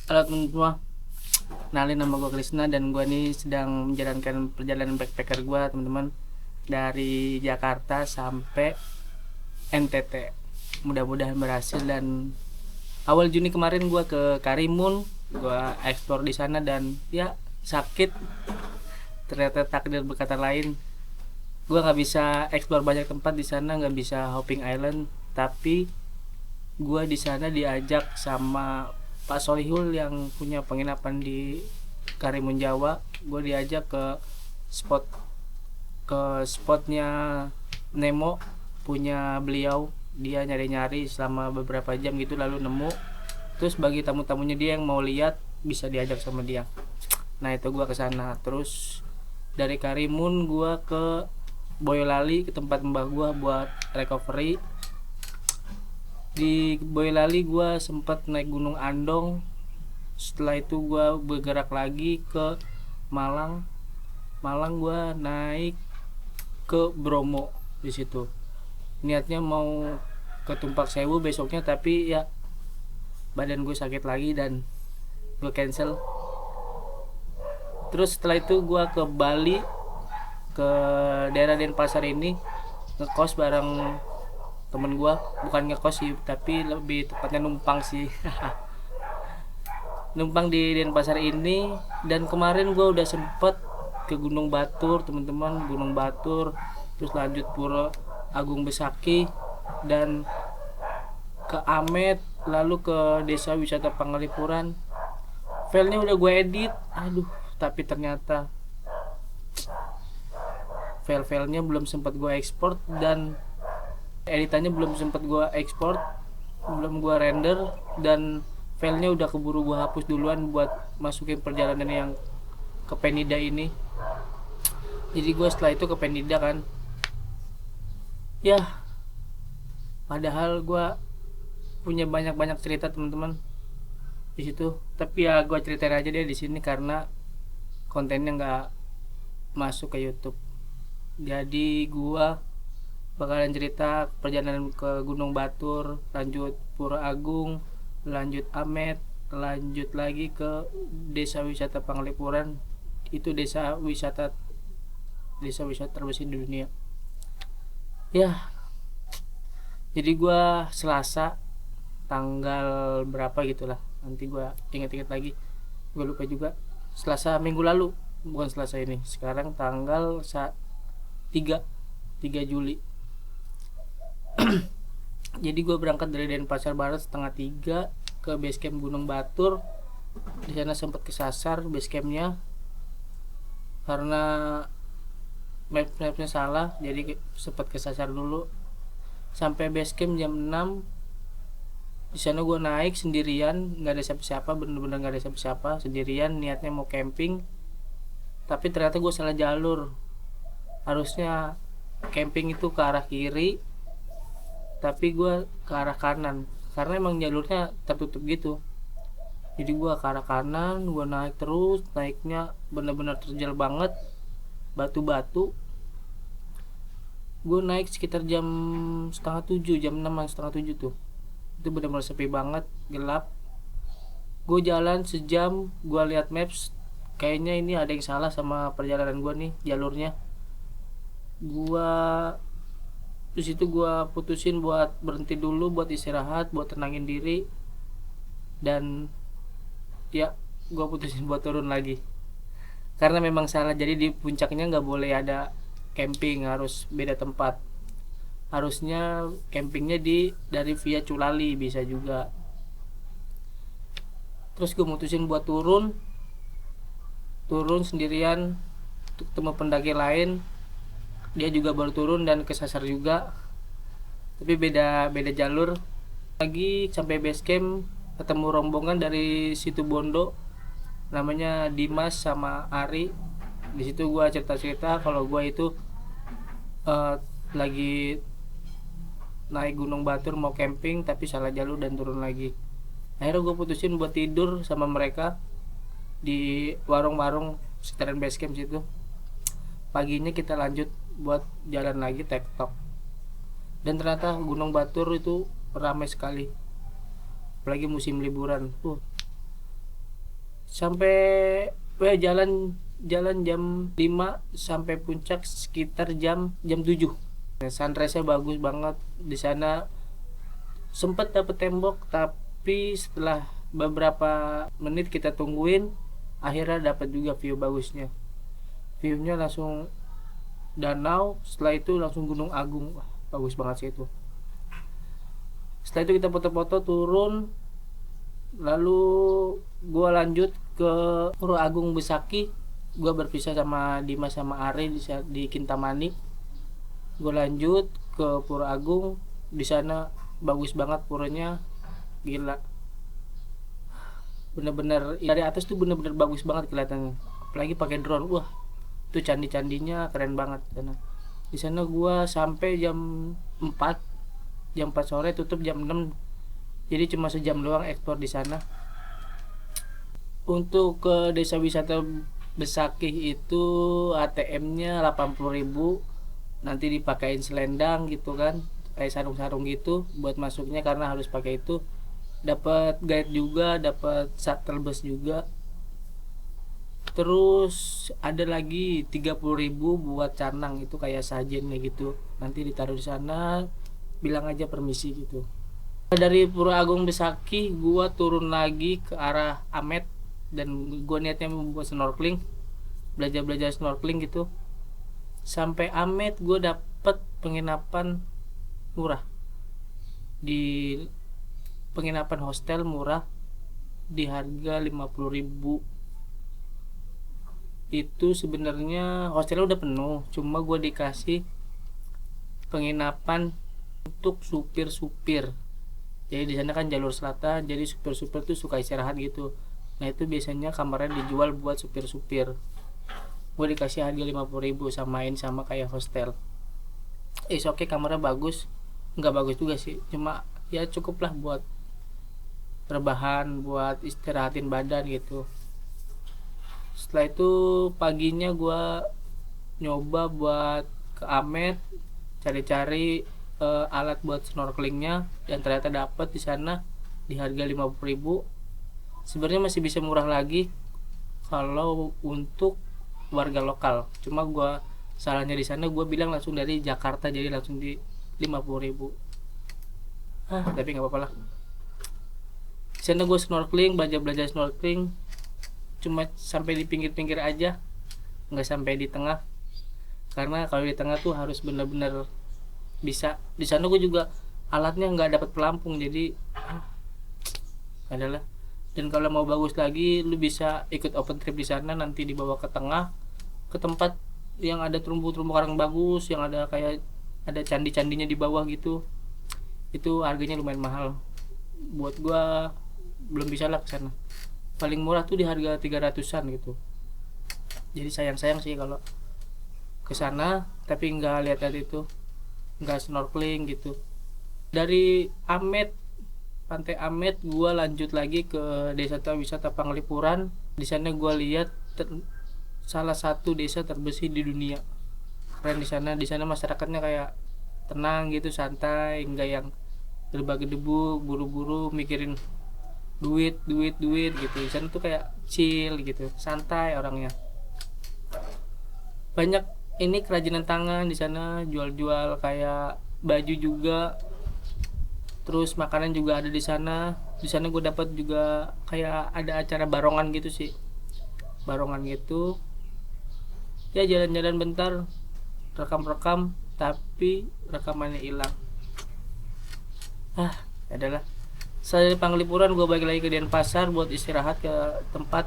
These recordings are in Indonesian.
Halo teman semua, kenalin nama gue Krisna dan gue nih sedang menjalankan perjalanan backpacker gue teman-teman dari Jakarta sampai NTT. Mudah-mudahan berhasil dan awal Juni kemarin gue ke Karimun, gue eksplor di sana dan ya sakit. Ternyata takdir berkata lain. Gue nggak bisa eksplor banyak tempat di sana, nggak bisa hopping island, tapi gue di sana diajak sama Pak Solihul yang punya penginapan di Karimun Jawa. Gue diajak spot spotnya Nemo punya beliau. Dia nyari-nyari selama beberapa jam gitu lalu nemu. Terus bagi tamu-tamunya dia yang mau lihat bisa diajak sama dia. Nah itu gue ke sana. Terus dari Karimun gue ke Boyolali ke tempat mbah gue buat recovery. Di Boyolali gue sempat naik Gunung Andong. Setelah itu gue bergerak lagi ke Malang. Malang gue naik ke Bromo. Di situ niatnya mau ke Tumpak Sewu besoknya, tapi ya badan gue sakit lagi dan gue cancel. Terus setelah itu gue ke Bali, ke daerah Denpasar ini, ngekos bareng temen gue. Bukan ngekos sih, tapi lebih tepatnya numpang sih. Numpang di Denpasar ini. Dan kemarin gue udah sempet ke Gunung Batur teman-teman, Gunung Batur, terus lanjut Pura Agung Besaki dan ke Amet, lalu ke desa wisata Pangalipuran. Filenya udah gue edit, aduh, tapi ternyata file-filenya belum sempat gue ekspor dan editannya belum sempat gue ekspor, belum gue render, dan filenya udah keburu gue hapus duluan buat masukin perjalanan yang ke Penida ini. Jadi gue setelah itu ke Penida kan, ya padahal gue punya banyak-banyak cerita teman-teman di situ, tapi ya gue ceritain aja deh di sini karena kontennya nggak masuk ke YouTube. Jadi gue bakalan cerita perjalanan ke Gunung Batur, lanjut Pura Agung, lanjut Amet, lanjut lagi ke desa wisata Pangalipuran. Itu desa wisata terbesar di dunia. Ya, jadi gue Selasa tanggal berapa gitulah. Nanti gue inget-inget lagi. Gue lupa juga. Selasa minggu lalu, bukan Selasa ini. Sekarang tanggal 3 Juli. Jadi gue berangkat dari Denpasar Barat setengah 3 ke base camp Gunung Batur. Di sana sempat kesasar base campnya karena mapnya salah, jadi sempat kesasar dulu. Sampai base camp jam 6. Di sana gue naik sendirian, nggak ada siapa-siapa, bener-bener nggak ada siapa-siapa, sendirian niatnya mau camping. Tapi ternyata gue salah jalur. Harusnya camping itu ke arah kiri, tapi gue ke arah kanan karena emang jalurnya tertutup gitu. Jadi gue ke arah kanan, gue naik terus, naiknya bener-bener terjal banget, batu-batu. Gue naik sekitar jam setengah 7, jam 6 setengah 7 tuh. Itu bener-bener sepi banget, gelap. Gue jalan sejam, gue lihat maps, kayaknya ini ada yang salah sama perjalanan gue nih, jalurnya. Gue terus itu gue putusin buat berhenti dulu, buat istirahat, buat tenangin diri, dan ya gue putusin buat turun lagi karena memang salah. Jadi di puncaknya nggak boleh ada camping, harus beda tempat. Harusnya campingnya dari via Culali bisa juga. Terus gue mutusin buat turun turun sendirian, ketemu pendaki lain, dia juga baru turun dan kesasar juga, tapi beda beda jalur. Lagi sampai base camp ketemu rombongan dari situ Bondo, namanya Dimas sama Ari. Di situ gue cerita-cerita kalau gue itu lagi naik Gunung Batur mau camping tapi salah jalur dan turun lagi. Akhirnya gue putusin buat tidur sama mereka di warung-warung sekitaran base camp situ. Paginya kita lanjut buat jalan lagi tektok. Dan ternyata Gunung Batur itu ramai sekali, apalagi musim liburan. sampai jalan jalan jam 5 sampai puncak sekitar jam jam 7. Sunrise-nya bagus banget di sana. Sempet dapet tembok tapi setelah beberapa menit kita tungguin akhirnya dapat juga view bagusnya. View-nya langsung danau, setelah itu langsung Gunung Agung. Wah, bagus banget sih itu. Setelah itu kita foto-foto turun, lalu gua lanjut ke Pura Agung Besaki. Gua berpisah sama Dimas sama Are di Kintamani. Gua lanjut ke Pura Agung, di sana bagus banget puranya, gila. Bener-bener dari atas tuh bener-bener bagus banget kelihatannya, apalagi pakai drone. Wah, itu candi-candinya keren banget sana. Di sana gua sampai jam 4 sore, tutup jam 6, jadi cuma sejam doang ekspor di sana. Untuk ke desa wisata Besakih itu ATM-nya 80.000, nanti dipakein selendang gitu kan, kayak sarung-sarung gitu buat masuknya karena harus pakai itu. Dapat guide juga, dapat shuttle bus juga. Terus ada lagi 30.000 buat canang, itu kayak sajennya gitu, nanti ditaruh di sana, bilang aja permisi gitu. Dari Pura Agung Besaki gua turun lagi ke arah Amet, dan gua niatnya membuat snorkeling, belajar snorkeling gitu. Sampai Amet gua dapet penginapan murah, di penginapan hostel murah di harga 50.000. Itu sebenarnya hostelnya udah penuh, cuma gue dikasih penginapan untuk supir-supir. Jadi di sana kan jalur selatan, jadi supir-supir tuh suka istirahat gitu. Nah itu biasanya kamarnya dijual buat supir-supir. Gue dikasih harga 50.000, samain sama kayak hostel. Oke, kamarnya bagus, nggak bagus juga sih, cuma ya cukup lah buat rebahan, buat istirahatin badan gitu. Setelah itu paginya gue nyoba buat ke Amet, cari-cari alat buat snorkelingnya, dan ternyata dapat di sana di harga 50.000. Sebenarnya masih bisa murah lagi kalau untuk warga lokal, cuma gue salahnya di sana gue bilang langsung dari Jakarta, jadi langsung di 50.000. Tapi nggak apa-apa lah. Di sana gue snorkeling, belajar snorkeling, cuma sampai di pinggir-pinggir aja, nggak sampai di tengah, karena kalau di tengah tuh harus benar-benar bisa. Di sana gue juga alatnya nggak dapat pelampung, jadi adalah. Dan kalau mau bagus lagi lu bisa ikut open trip di sana, nanti dibawa ke tengah, ke tempat yang ada terumbu-terumbu karang bagus, yang ada kayak ada candi-candinya di bawah gitu. Itu harganya lumayan mahal, buat gua belum bisa lah ke sana. Paling murah tuh di harga 300-an gitu. Jadi sayang sih kalau ke sana tapi nggak lihat itu, nggak snorkeling gitu. Dari Pantai Amet gua lanjut lagi ke desa wisata Panglipuran. Di sana gua lihat salah satu desa terbersih di dunia. Keren di sana. Di sana masyarakatnya kayak tenang gitu, santai, enggak yang gedebak-gedebuk, buru-buru mikirin duit gitu. Di sana tuh kayak chill gitu, santai orangnya. Banyak ini kerajinan tangan di sana, jual-jual kayak baju juga. Terus makanan juga ada di sana. Di sana gue dapat juga kayak ada acara barongan gitu sih. Barongan gitu. Ya jalan-jalan bentar, rekam-rekam, tapi rekamannya hilang. Adalah. Setelah dari Panglipuran gue balik lagi ke Denpasar buat istirahat ke tempat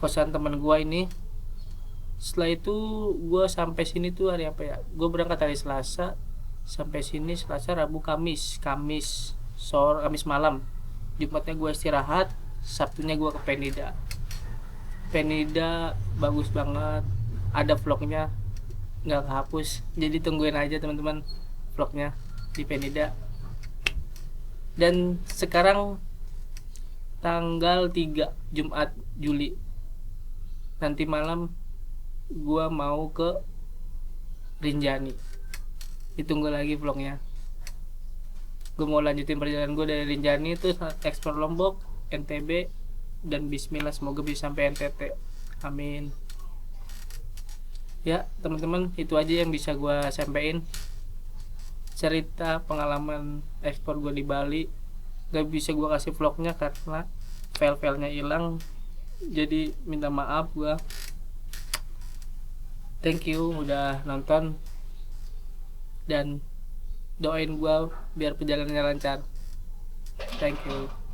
kosan teman gue ini. Setelah itu gue sampai sini tuh hari apa ya? Gue berangkat hari Selasa, sampai sini Selasa, Rabu, Kamis malam. Jumatnya gue istirahat, Sabtunya gue ke Penida bagus banget, ada vlognya, nggak kehapus, jadi tungguin aja teman-teman vlognya di Penida. Dan sekarang tanggal 3 Jumat Juli, nanti malam gue mau ke Rinjani, ditunggu lagi vlognya. Gue mau lanjutin perjalanan gue dari Rinjani itu eksplor Lombok, NTB, dan bismillah semoga bisa sampai NTT, amin. Ya teman-teman, itu aja yang bisa gue sampaikan, cerita pengalaman ekspor gue di Bali. Gak bisa gue kasih vlognya karena file-filenya hilang, jadi minta maaf gue. Thank you udah nonton dan doain gue biar perjalanannya lancar. Thank you.